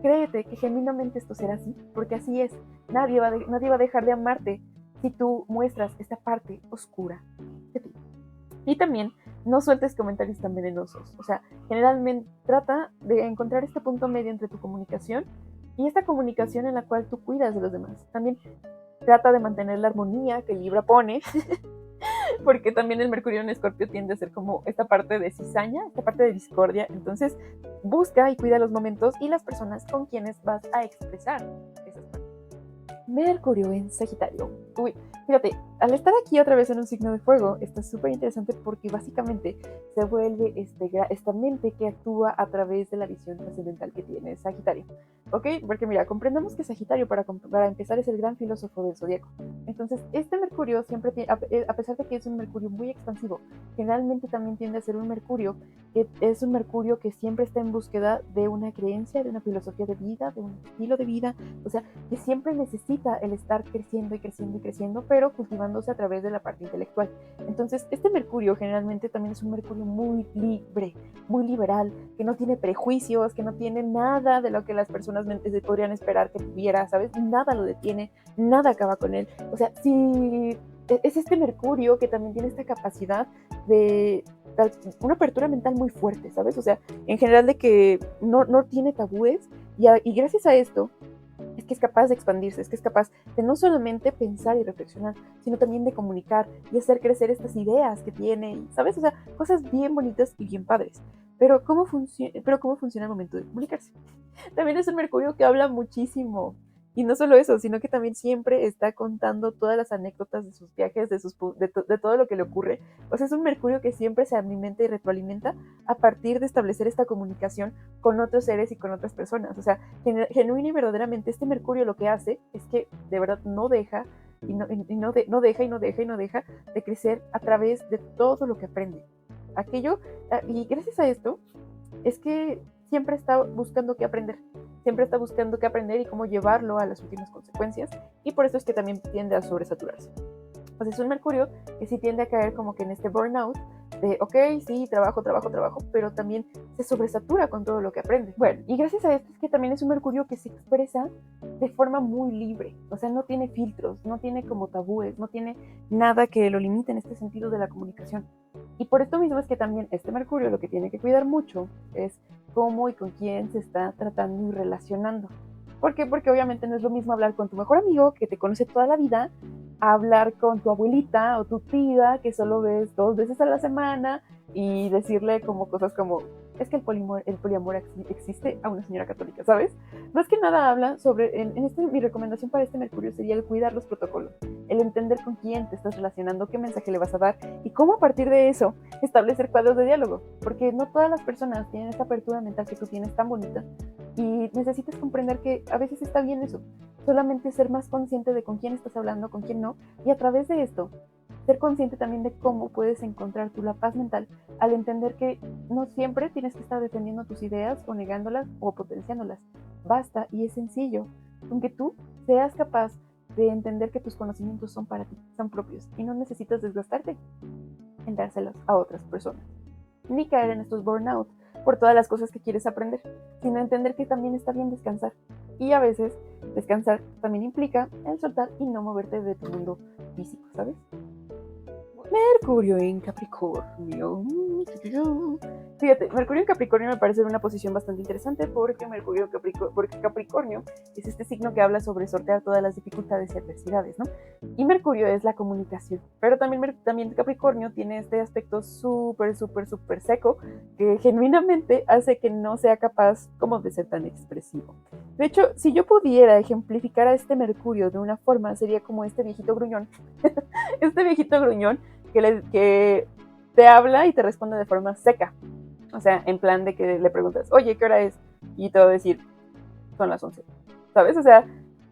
créete que genuinamente esto será así, porque así es. Nadie va a dejar de amarte si tú muestras esta parte oscura de ti. Y también no sueltes comentarios tan venenosos. O sea, generalmente trata de encontrar este punto medio entre tu comunicación y esta comunicación en la cual tú cuidas de los demás. También trata de mantener la armonía que Libra pone, porque también el Mercurio en Escorpio tiende a ser como esta parte de cizaña, esta parte de discordia. Entonces, busca y cuida los momentos y las personas con quienes vas a expresar esas partes. Mercurio en Sagitario. Uy, fíjate, al estar aquí otra vez en un signo de fuego, está súper interesante porque básicamente se vuelve esta mente que actúa a través de la visión trascendental que tiene Sagitario. ¿Ok? Porque mira, comprendamos que Sagitario para empezar es el gran filósofo del zodiaco. Entonces, este Mercurio siempre tiene, a pesar de que es un Mercurio muy expansivo, generalmente también tiende a ser un Mercurio que es un Mercurio que siempre está en búsqueda de una creencia, de una filosofía de vida, de un estilo de vida, o sea, que siempre necesita el estar creciendo y creciendo y creciendo, pero cultivándose a través de la parte intelectual. Entonces, este Mercurio generalmente también es un Mercurio muy libre, muy liberal, que no tiene prejuicios, que no tiene nada de lo que las personas se podrían esperar que tuviera, ¿sabes? Nada lo detiene, nada acaba con él. O sea, si es este Mercurio que también tiene esta capacidad de una apertura mental muy fuerte, ¿sabes? O sea, en general de que no tiene tabúes y gracias a esto es que es capaz de expandirse, es que es capaz de no solamente pensar y reflexionar, sino también de comunicar y hacer crecer estas ideas que tiene, ¿sabes? O sea, cosas bien bonitas y bien padres. Pero ¿cómo funciona el momento de comunicarse? También es un Mercurio que habla muchísimo. Y no solo eso, sino que también siempre está contando todas las anécdotas de sus viajes, de todo lo que le ocurre. O sea, es un Mercurio que siempre se alimenta y retroalimenta a partir de establecer esta comunicación con otros seres y con otras personas. O sea, genuino y verdaderamente este Mercurio lo que hace es que de verdad no deja no deja de crecer a través de todo lo que aprende. Y gracias a esto es que siempre está buscando qué aprender, siempre está buscando qué aprender y cómo llevarlo a las últimas consecuencias, y por eso es que también tiende a sobresaturarse. O sea, es un Mercurio que sí tiende a caer como que en este burnout de, ok, sí, trabajo, pero también se sobresatura con todo lo que aprende. Bueno, y gracias a esto es que también es un Mercurio que se expresa de forma muy libre, o sea, no tiene filtros, no tiene como tabúes, no tiene nada que lo limite en este sentido de la comunicación. Y por esto mismo es que también este Mercurio lo que tiene que cuidar mucho es cómo y con quién se está tratando y relacionando. ¿Por qué? Porque obviamente no es lo mismo hablar con tu mejor amigo que te conoce toda la vida, a hablar con tu abuelita o tu tía que solo ves 2 veces a la semana y decirle como cosas como, es que el poliamor existe a una señora católica, ¿sabes? Más que nada habla sobre, mi recomendación para este Mercurio sería el cuidar los protocolos, el entender con quién te estás relacionando, qué mensaje le vas a dar y cómo a partir de eso establecer cuadros de diálogo, porque no todas las personas tienen esa apertura mental que tú tienes tan bonita y necesitas comprender que a veces está bien eso, solamente ser más consciente de con quién estás hablando, con quién no, y a través de esto ser consciente también de cómo puedes encontrar tú la paz mental al entender que no siempre tienes que estar defendiendo tus ideas o negándolas o potenciándolas. Basta y es sencillo, aunque tú seas capaz de entender que tus conocimientos son para ti, son propios y no necesitas desgastarte en dárselos a otras personas, ni caer en estos burnout por todas las cosas que quieres aprender, sino entender que también está bien descansar. Y a veces descansar también implica el soltar y no moverte de tu mundo físico, ¿sabes? Mercurio en Capricornio. Fíjate, Mercurio en Capricornio me parece una posición bastante interesante porque porque Capricornio es este signo que habla sobre sortear todas las dificultades y adversidades, ¿no? Y Mercurio es la comunicación, pero también Capricornio tiene este aspecto súper, súper, súper seco que genuinamente hace que no sea capaz como de ser tan expresivo. De hecho, si yo pudiera ejemplificar a este Mercurio de una forma, sería como este viejito gruñón, que te habla y te responde de forma seca. O sea, en plan de que le preguntas, oye, ¿qué hora es? Y te va a decir, son las 11. ¿Sabes? O sea,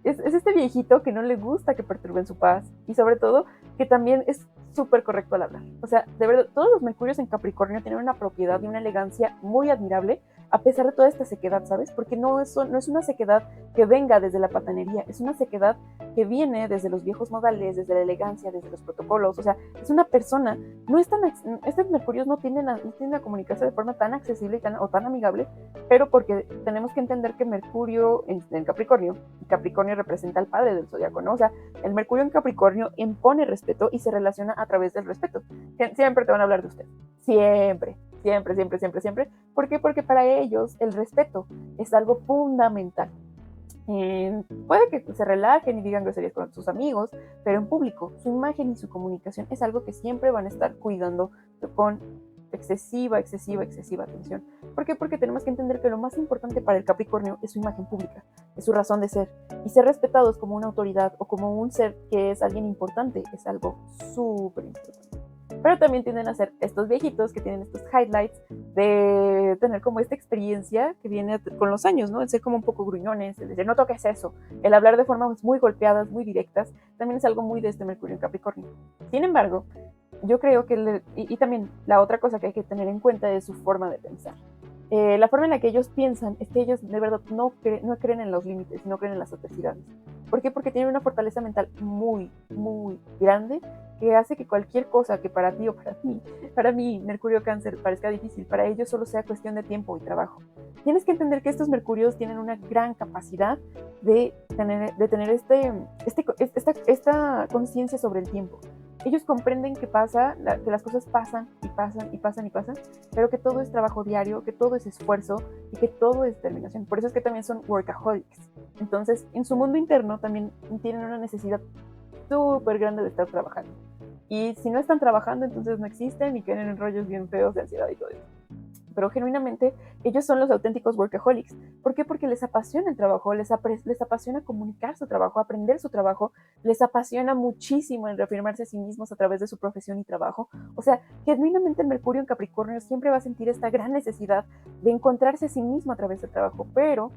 es este viejito que no le gusta que perturben su paz y sobre todo que también es súper correcto al hablar. O sea, de verdad, todos los mercurios en Capricornio tienen una propiedad y una elegancia muy admirable a pesar de toda esta sequedad, ¿sabes? Porque no es una sequedad que venga desde la patanería, es una sequedad que viene desde los viejos modales, desde la elegancia, desde los protocolos. O sea, es una persona, no es tan, estos mercurios no tienden a comunicarse de forma tan accesible o tan amigable, pero porque tenemos que entender que Mercurio en Capricornio, y Capricornio representa al padre del zodiaco, ¿no? O sea, el Mercurio en Capricornio impone respeto y se relaciona a través del respeto. Siempre te van a hablar de usted. Siempre. Siempre, siempre, siempre, siempre. ¿Por qué? Porque para ellos el respeto es algo fundamental. Puede que se relajen y digan groserías con sus amigos, pero en público, su imagen y su comunicación es algo que siempre van a estar cuidando con excesiva atención. ¿Por qué? Porque tenemos que entender que lo más importante para el Capricornio es su imagen pública, es su razón de ser. Y ser respetados como una autoridad o como un ser que es alguien importante es algo súper importante. Pero también tienden a ser estos viejitos que tienen estos highlights de tener como esta experiencia que viene con los años, ¿no? El ser como un poco gruñones, el decir, no toques eso, el hablar de formas muy golpeadas, muy directas, también es algo muy de este Mercurio en Capricornio. Sin embargo, yo creo que, y también la otra cosa que hay que tener en cuenta es su forma de pensar. La forma en la que ellos piensan es que ellos de verdad no creen en los límites, no creen en las adversidades. ¿Por qué? Porque tienen una fortaleza mental muy, muy grande que hace que cualquier cosa que para ti o para mí, Mercurio Cáncer, parezca difícil, para ellos solo sea cuestión de tiempo y trabajo. Tienes que entender que estos Mercurios tienen una gran capacidad de tener esta conciencia sobre el tiempo. Ellos comprenden que las cosas pasan y pasan y pasan y pasan, pero que todo es trabajo diario, que todo es esfuerzo y que todo es determinación. Por eso es que también son workaholics. Entonces, en su mundo interno también tienen una necesidad súper grande de estar trabajando. Y si no están trabajando, entonces no existen y quedan en rollos bien feos de ansiedad y todo eso. Pero genuinamente ellos son los auténticos workaholics. ¿Por qué? Porque les apasiona el trabajo, les apasiona comunicar su trabajo, aprender su trabajo, les apasiona muchísimo el reafirmarse a sí mismos a través de su profesión y trabajo. O sea, genuinamente el Mercurio en Capricornio siempre va a sentir esta gran necesidad de encontrarse a sí mismo a través del trabajo, pero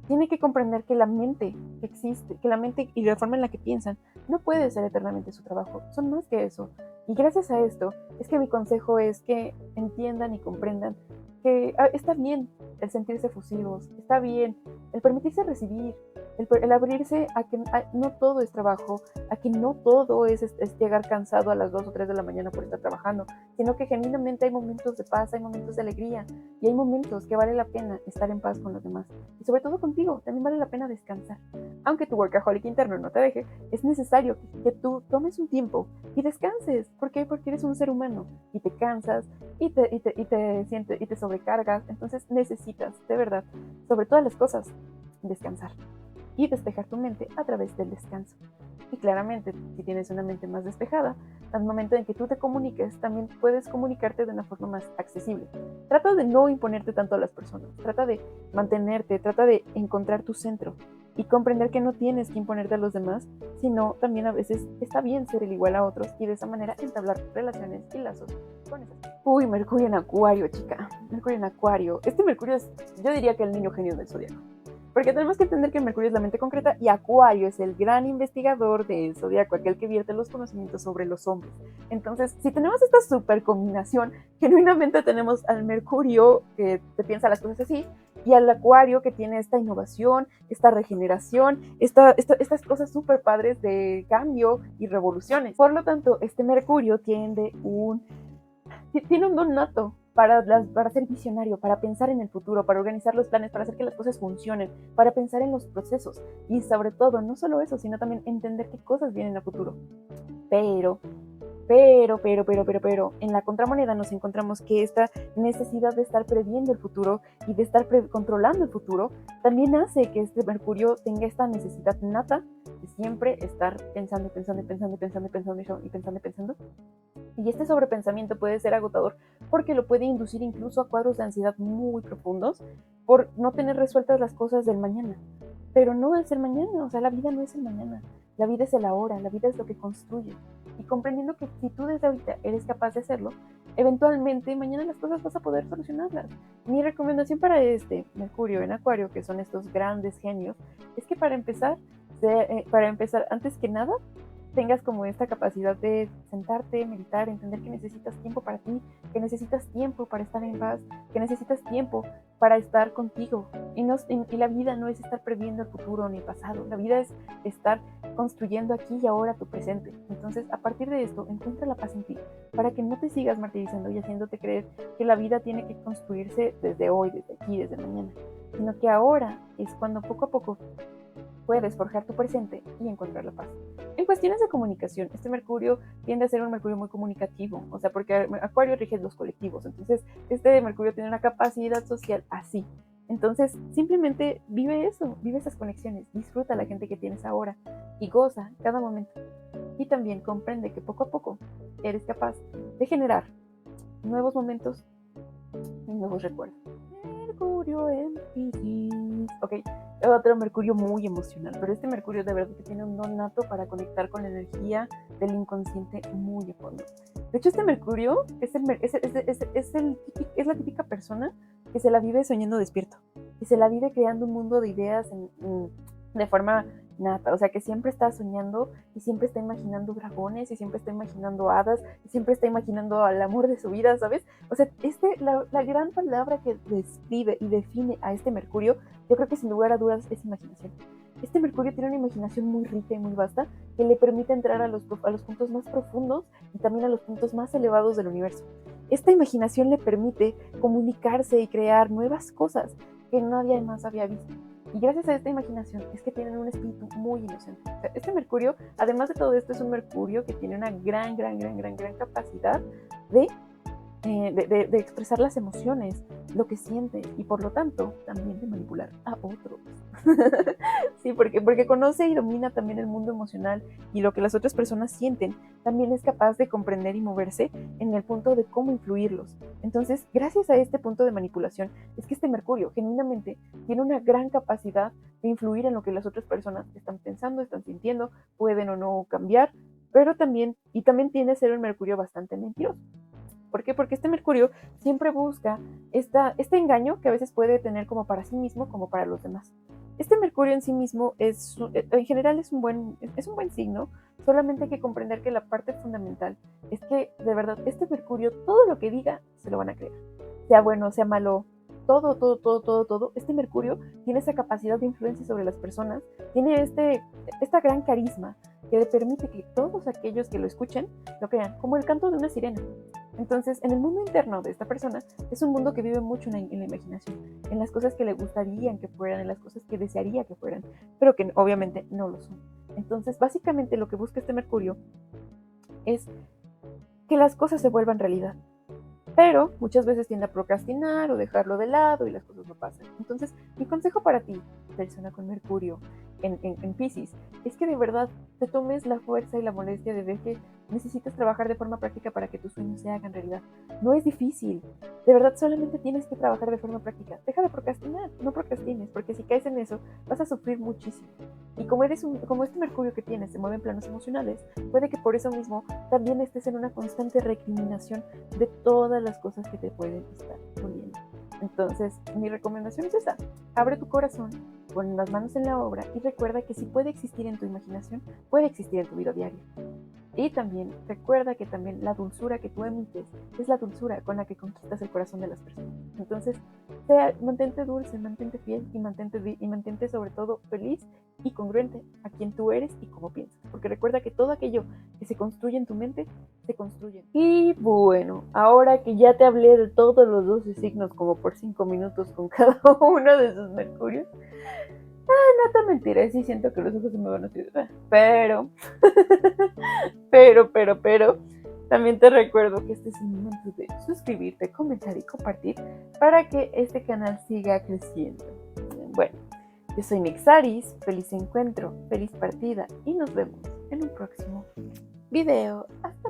tiene que comprender que la mente existe, que la mente y la forma en la que piensan no puede ser eternamente su trabajo, son más que eso. Y gracias a esto es que mi consejo es que entiendan y comprendan que está bien el sentirse efusivos, está bien el permitirse recibir, el abrirse a que no todo es trabajo, a que no todo es llegar cansado a las 2 o 3 de la mañana por estar trabajando, sino que genuinamente hay momentos de paz, hay momentos de alegría y hay momentos que vale la pena estar en paz con los demás. Y sobre todo contigo, también vale la pena descansar. Aunque tu workaholic interno no te deje, es necesario que tú tomes un tiempo y descanses. ¿Por qué? Porque eres un ser humano y te cansas y te sientes y te sobrecargas. Entonces necesitas, de verdad, sobre todas las cosas, descansar y despejar tu mente a través del descanso. Y claramente, si tienes una mente más despejada, al momento en que tú te comuniques, también puedes comunicarte de una forma más accesible. Trata de no imponerte tanto a las personas, trata de mantenerte, trata de encontrar tu centro. y comprender que no tienes que imponerte a los demás, sino también a veces está bien ser el igual a otros y de esa manera entablar relaciones y lazos con esas. Uy, Mercurio en Acuario, chica. Mercurio en Acuario. Este Mercurio es, yo diría que el niño genio del zodiaco. Porque tenemos que entender que Mercurio es la mente concreta y Acuario es el gran investigador del zodiaco, aquel que vierte los conocimientos sobre los hombres. Entonces, si tenemos esta super combinación, genuinamente tenemos al Mercurio que te piensa las cosas así, y al Acuario que tiene esta innovación, esta regeneración, estas cosas súper padres de cambio y revoluciones. Por lo tanto, este Mercurio tiene un don nato para ser visionario, para pensar en el futuro, para organizar los planes, para hacer que las cosas funcionen, para pensar en los procesos y sobre todo, no solo eso, sino también entender qué cosas vienen a futuro. Pero, en la contramoneda nos encontramos que esta necesidad de estar previendo el futuro y de estar controlando el futuro también hace que este Mercurio tenga esta necesidad nata de siempre estar pensando. Y este sobrepensamiento puede ser agotador porque lo puede inducir incluso a cuadros de ansiedad muy profundos por no tener resueltas las cosas del mañana. Pero no es el mañana, o sea, la vida no es el mañana, la vida es el ahora, la vida es lo que construye. Y comprendiendo que si tú desde ahorita eres capaz de hacerlo, eventualmente mañana las cosas vas a poder solucionarlas. Mi recomendación para este Mercurio en Acuario, que son estos grandes genios, es que para empezar, antes que nada, tengas como esta capacidad de sentarte, meditar, entender que necesitas tiempo para ti, que necesitas tiempo para estar en paz, que necesitas tiempo para estar contigo. Y la vida no es estar previendo el futuro ni el pasado, la vida es estar construyendo aquí y ahora tu presente. Entonces, a partir de esto, encuentra la paz en ti, para que no te sigas martirizando y haciéndote creer que la vida tiene que construirse desde hoy, desde aquí, desde mañana, sino que ahora es cuando poco a poco puedes forjar tu presente y encontrar la paz. En cuestiones de comunicación, este Mercurio tiende a ser un Mercurio muy comunicativo, o sea, porque Acuario rige los colectivos, entonces este Mercurio tiene una capacidad social así. Entonces, simplemente vive eso, vive esas conexiones, disfruta la gente que tienes ahora y goza cada momento. Y también comprende que poco a poco eres capaz de generar nuevos momentos y nuevos recuerdos. Mercurio en Piscis. Ok, otro Mercurio muy emocional, pero este Mercurio de verdad que tiene un don nato para conectar con la energía del inconsciente muy a fondo. De hecho, este Mercurio es la típica persona que se la vive soñando despierto, que se la vive creando un mundo de ideas de forma nata, o sea, que siempre está soñando y siempre está imaginando dragones y siempre está imaginando hadas y siempre está imaginando al amor de su vida, ¿sabes? O sea, la gran palabra que describe y define a este Mercurio, yo creo que sin lugar a dudas es imaginación. Este Mercurio tiene una imaginación muy rica y muy vasta que le permite entrar a los puntos más profundos y también a los puntos más elevados del universo. Esta imaginación le permite comunicarse y crear nuevas cosas que nadie más había visto. Y gracias a esta imaginación es que tienen un espíritu muy inocente. O sea, este Mercurio, además de todo esto, es un Mercurio que tiene una gran capacidad de expresar las emociones, lo que siente y por lo tanto también de manipular a otros. Sí, porque conoce y domina también el mundo emocional y lo que las otras personas sienten, también es capaz de comprender y moverse en el punto de cómo influirlos. Entonces, gracias a este punto de manipulación, es que este Mercurio genuinamente tiene una gran capacidad de influir en lo que las otras personas están pensando, están sintiendo, pueden o no cambiar, pero también tiende a ser un Mercurio bastante mentiroso. ¿Por qué? Porque este Mercurio siempre busca este engaño que a veces puede tener como para sí mismo como para los demás. Este Mercurio en sí mismo en general es un buen signo, solamente hay que comprender que la parte fundamental es que de verdad este Mercurio todo lo que diga se lo van a creer, sea bueno, sea malo, todo. Este Mercurio tiene esa capacidad de influencia sobre las personas, tiene esta gran carisma que le permite que todos aquellos que lo escuchen lo crean, como el canto de una sirena. Entonces, en el mundo interno de esta persona, es un mundo que vive mucho en la imaginación, en las cosas que le gustarían que fueran, en las cosas que desearía que fueran, pero que obviamente no lo son. Entonces, básicamente lo que busca este Mercurio es que las cosas se vuelvan realidad. Pero muchas veces tiende a procrastinar o dejarlo de lado y las cosas no pasan. Entonces, mi consejo para ti, persona con Mercurio en Piscis, es que de verdad te tomes la fuerza y la molestia de ver que necesitas trabajar de forma práctica para que tus sueños se hagan realidad. No es difícil, de verdad solamente tienes que trabajar de forma práctica. Deja de procrastinar, no procrastines, porque si caes en eso vas a sufrir muchísimo. Y como este Mercurio que tienes se mueve en planos emocionales, puede que por eso mismo también estés en una constante recriminación de todas las cosas que te pueden estar doliendo. Entonces, mi recomendación es esta: abre tu corazón, pon las manos en la obra y recuerda que si puede existir en tu imaginación, puede existir en tu vida diaria. Y también recuerda que también la dulzura que tú emites es la dulzura con la que conquistas el corazón de las personas. Entonces, mantente dulce, mantente fiel y mantente sobre todo feliz y congruente a quien tú eres y cómo piensas. Porque recuerda que todo aquello que se construye en tu mente, se construye. Y bueno, ahora que ya te hablé de todos los 12 signos como por 5 minutos con cada uno de sus mercurios, no te mentiré, sí siento que los ojos se me van a subir, pero, también te recuerdo que este es el momento de suscribirte, comentar y compartir para que este canal siga creciendo. Bueno, yo soy Nixaris, feliz encuentro, feliz partida y nos vemos en un próximo video. Hasta